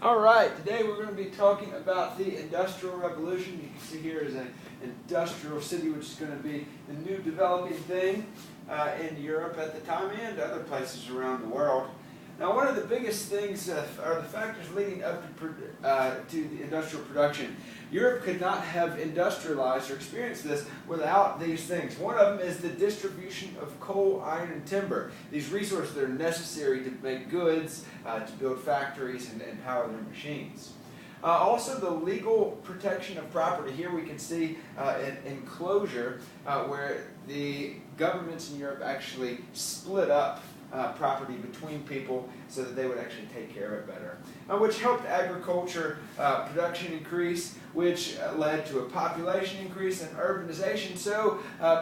All right, today we're going to be talking about the Industrial Revolution. You can see here is an industrial city, which is going to be the new developing thing in Europe at the time and other places around the world. Now, one of the biggest things are the factors leading up to the industrial production. Europe could not have industrialized or experienced this without these things. One of them is the distribution of coal, iron, and timber. These resources that are necessary to make goods, to build factories, and power their machines. Also, the legal protection of property. Here we can see an enclosure where the governments in Europe actually split up property between people so that they would actually take care of it better, which helped agriculture production increase, which led to a population increase and urbanization. So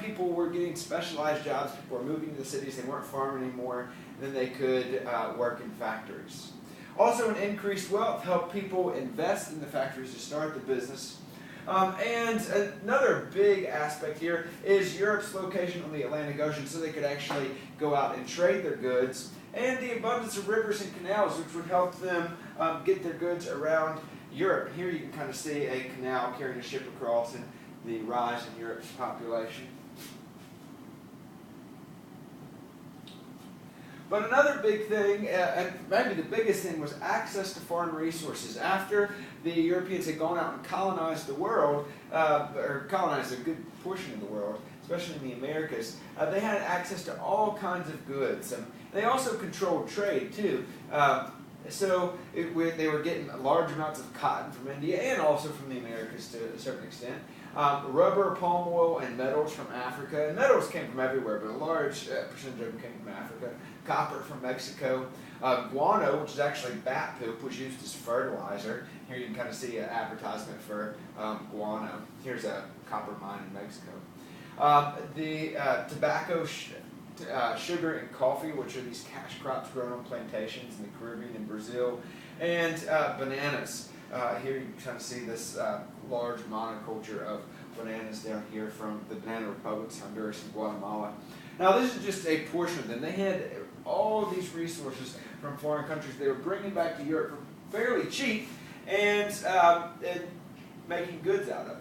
people were getting specialized jobs. People were moving to the cities. They weren't farming anymore. Then they could work in factories. Also, an increased wealth helped people invest in the factories to start the business. And another big aspect here is Europe's location on the Atlantic Ocean, so they could actually go out and trade their goods, and the abundance of rivers and canals, which would help them get their goods around Europe. Here you can kind of see a canal carrying a ship across and the rise in Europe's population. But another big thing, and maybe the biggest thing, was access to foreign resources. After the Europeans had gone out and colonized the world, or colonized a good portion of the world, especially in the Americas, they had access to all kinds of goods. And they also controlled trade, too. They were getting large amounts of cotton from India and also from the Americas to a certain extent. Rubber, palm oil, and metals from Africa. And metals came from everywhere, but a large percentage of them came from Africa. Copper from Mexico. Guano, which is actually bat poop, was used as fertilizer. Here you can kind of see an advertisement for guano. Here's a copper mine in Mexico. Tobacco, sugar, and coffee, which are these cash crops grown on plantations in the Caribbean and Brazil. And bananas. Here you can kind of see this large monoculture of bananas down here from the banana republics, Honduras and Guatemala. Now, this is just a portion of them. They had all these resources from foreign countries they were bringing back to Europe for fairly cheap and making goods out of them.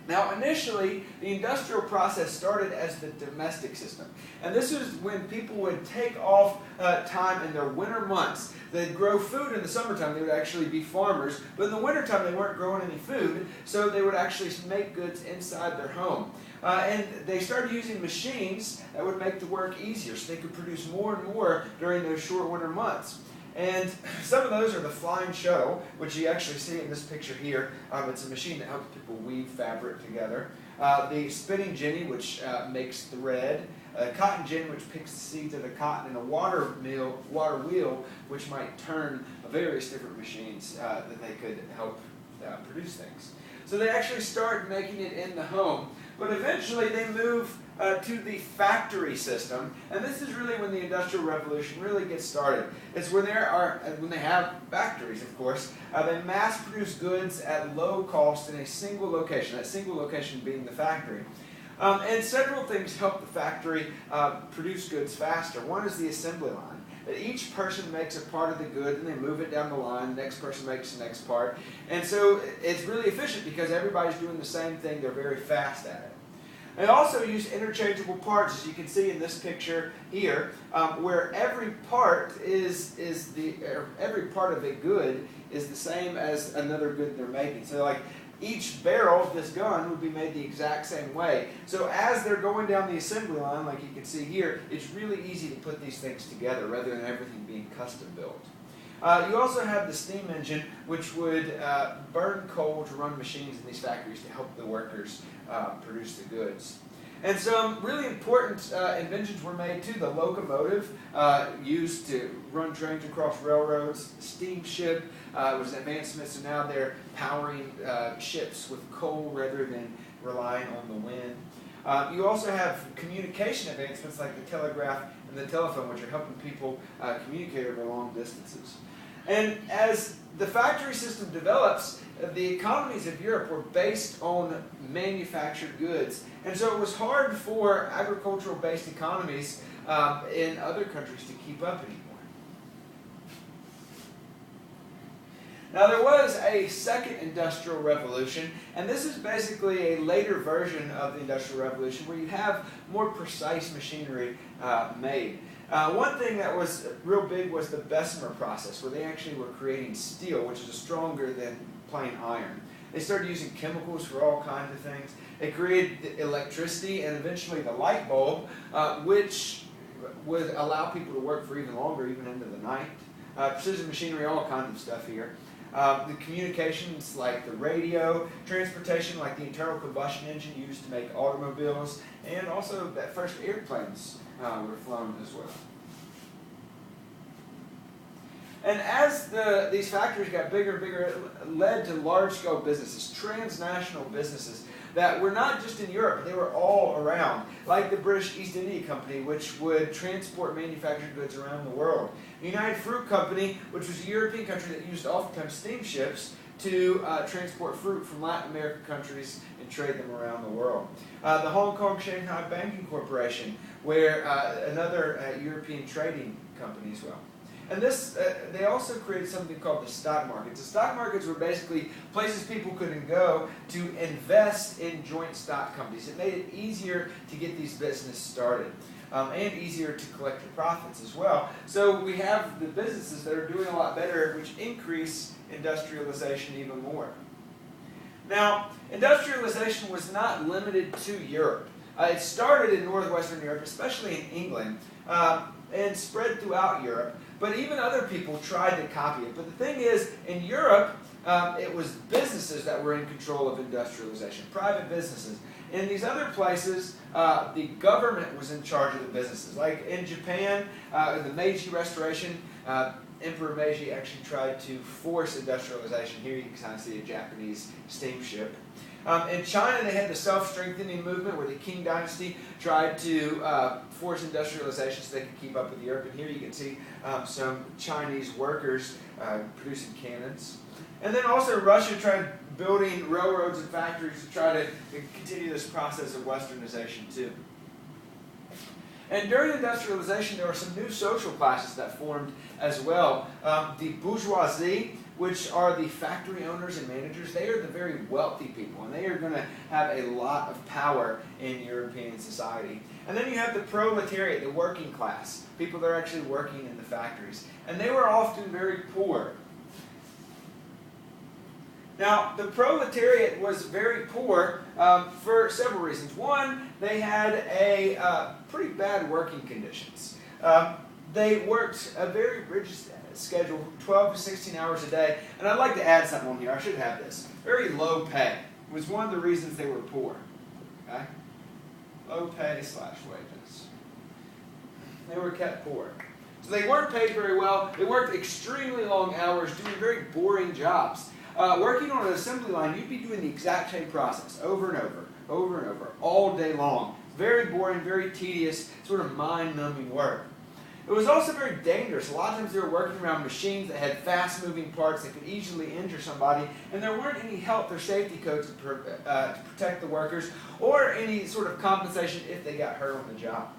Now, initially, the industrial process started as the domestic system. And this is when people would take off time in their winter months. They'd grow food in the summertime. They would actually be farmers. But in the wintertime, they weren't growing any food, so they would actually make goods inside their home. And they started using machines that would make the work easier, so they could produce more and more during those short winter months. And some of those are the flying shuttle, which you actually see in this picture here. It's a machine that helps people weave fabric together. The spinning jenny, which makes thread. Cotton gin, which picks the seeds of the cotton. And a water wheel, which might turn various different machines that they could help produce things. So they actually start making it in the home. But eventually they move to the factory system, and this is really when the Industrial Revolution really gets started. It's when they have factories, of course. They mass produce goods at low cost in a single location, that single location being the factory. And several things help the factory produce goods faster. One is the assembly line. Each person makes a part of the good and they move it down the line. The next person makes the next part. And so it's really efficient because everybody's doing the same thing. They're very fast at it. They also use interchangeable parts, as you can see in this picture here, where every part every part of a good is the same as another good they're making. So like each barrel of this gun would be made the exact same way. So as they're going down the assembly line, like you can see here, it's really easy to put these things together rather than everything being custom built. You also have the steam engine, which would burn coal to run machines in these factories to help the workers produce the goods. And some really important inventions were made too. The locomotive, used to run trains across railroads. The steamship was an advancement, so now they're powering ships with coal rather than relying on the wind. You also have communication advancements like the telegraph and the telephone, which are helping people communicate over long distances. And as the factory system develops, the economies of Europe were based on manufactured goods. And so it was hard for agricultural-based economies in other countries to keep up anymore. Now there was a second industrial revolution, and this is basically a later version of the Industrial Revolution where you have more precise machinery made. One thing that was real big was the Bessemer process, where they actually were creating steel, which is stronger than plain iron. They started using chemicals for all kinds of things. They created electricity and eventually the light bulb, which would allow people to work for even longer, even into the night. Precision machinery, all kinds of stuff here. The communications like the radio, transportation like the internal combustion engine used to make automobiles, and also that first airplanes were flown as well. And as these factories got bigger and bigger, it led to large-scale businesses, transnational businesses that were not just in Europe, they were all around, like the British East India Company, which would transport manufactured goods around the world. The United Fruit Company, which was a European country that used oftentimes steamships to transport fruit from Latin American countries and trade them around the world. The Hong Kong Shanghai Banking Corporation, where another European trading company as well. And this, they also created something called the stock markets. The stock markets were basically places people could go to invest in joint stock companies. It made it easier to get these businesses started and easier to collect the profits as well. So we have the businesses that are doing a lot better, which increase industrialization even more. Now, industrialization was not limited to Europe. It started in northwestern Europe, especially in England, and spread throughout Europe. But even other people tried to copy it. But the thing is, in Europe, it was businesses that were in control of industrialization, private businesses. In these other places, the government was in charge of the businesses. Like in Japan, the Meiji Restoration, Emperor Meiji actually tried to force industrialization. Here you can kind of see a Japanese steamship. In China, they had the self-strengthening movement where the Qing dynasty tried to force industrialization so they could keep up with Europe. And here you can see some Chinese workers producing cannons. And then also Russia tried building railroads and factories to try to continue this process of westernization too. And during industrialization, there were some new social classes that formed as well. The bourgeoisie, which are the factory owners and managers, they are the very wealthy people, and they are going to have a lot of power in European society. And then you have the proletariat, the working class, people that are actually working in the factories. And they were often very poor. Now, the proletariat was very poor for several reasons. One, they had a pretty bad working conditions. They worked a very rigid schedule, 12 to 16 hours a day. And I'd like to add something on here. I should have this. Very low pay was one of the reasons they were poor. Okay? Low pay / wages. They were kept poor. So they weren't paid very well. They worked extremely long hours doing very boring jobs. Working on an assembly line, you'd be doing the exact same process over and over, all day long. Very boring, very tedious, sort of mind-numbing work. It was also very dangerous. A lot of times they were working around machines that had fast-moving parts that could easily injure somebody, and there weren't any health or safety codes to protect the workers, or any sort of compensation if they got hurt on the job.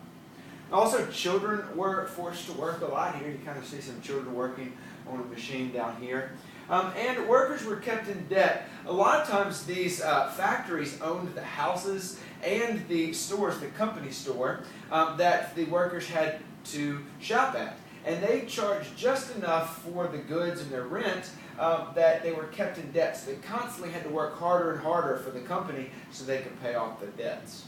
Also, children were forced to work a lot. Here you kind of see some children working on a machine down here. And workers were kept in debt. A lot of times these factories owned the houses and the stores, the company store, that the workers had to shop at. And they charged just enough for the goods and their rent that they were kept in debt. So they constantly had to work harder and harder for the company so they could pay off the debts.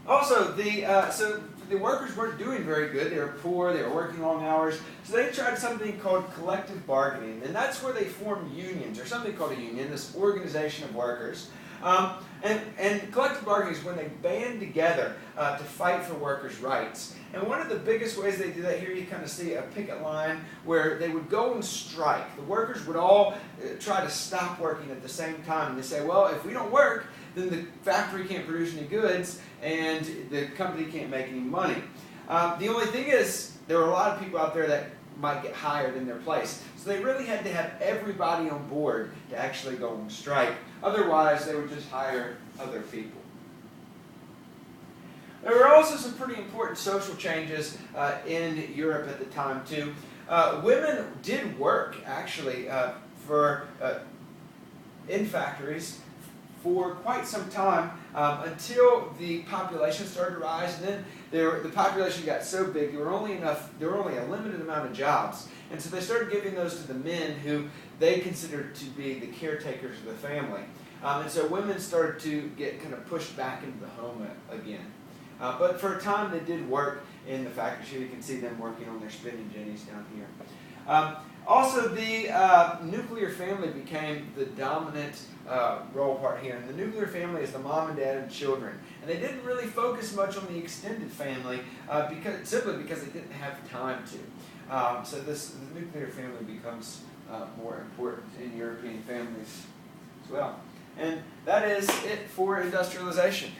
Also, the workers weren't doing very good. They were poor. They were working long hours. So they tried something called collective bargaining, and that's where they formed unions, or something called a union, this organization of workers. And collective bargaining is when they band together to fight for workers' rights. And one of the biggest ways they do that, here you kind of see a picket line where they would go and strike. The workers would all try to stop working at the same time. And they say, well, if we don't work, then the factory can't produce any goods and the company can't make any money. The only thing is, there were a lot of people out there that might get hired in their place. So they really had to have everybody on board to actually go and strike. Otherwise, they would just hire other people. There were also some pretty important social changes in Europe at the time too. Women did work actually in factories for quite some time until the population started to rise, and then the population got so big there were only a limited amount of jobs, and so they started giving those to the men who they considered to be the caretakers of the family, and so women started to get kind of pushed back into the home again. But for a time they did work in the factories. Here you can see them working on their spinning jennies down here. Also, the nuclear family became the dominant role part here. And the nuclear family is the mom and dad and children. And they didn't really focus much on the extended family simply because they didn't have time to. So the nuclear family becomes more important in European families as well. And that is it for industrialization.